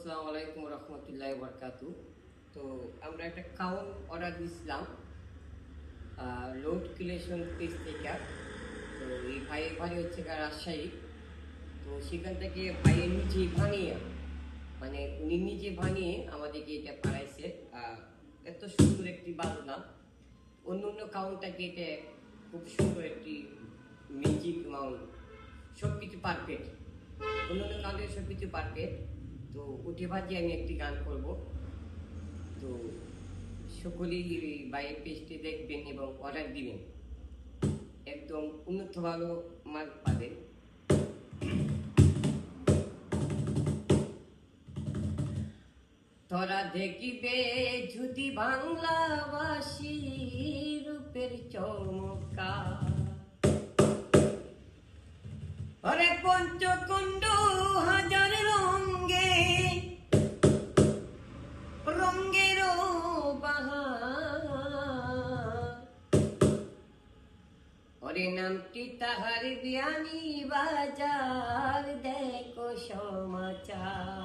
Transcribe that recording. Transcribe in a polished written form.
আসসালামু আলাইকুম রহমতুল্লাহি বরকাতু। তো আমরা একটা কাউন অর্ডার দিয়েছিলাম লোড ক্রিয়েশন পেজ থেকে। তো এই ভাইয়ের বাড়ি হচ্ছে রাজশাহী। তো সেখান থেকে ভাইয়ের নিজে বানিয়ে মানে উনি নিজে বানিয়ে আমাদেরকে এটা পাঠাইছে। এত সুন্দর একটি বাজনা, অন্য অন্য কাউন থেকে এটা খুব সুন্দর একটি মিউজিক মাউন্ট, সব কিছু পারফেক্ট। অন্য অন্য গানের সব কিছু পারফেক্ট। তো উঠে ভাজি আমি একটি গান করব। তো সকলেই বাইরের পেজটি দেখবেন এবং অর্ডার দিবেন, একদম উন্নত ভালো মাল পাবেন। তোরা দেখিবে যদি বাংলাবাসী রূপের চমৎকার, অরে পঞ্চকুণ্ড হাজার রঙ্গে রঙ্গেরও বাহার, ওরে নামটি তাহার বিয়ানি বাজার দেখো সমাচার।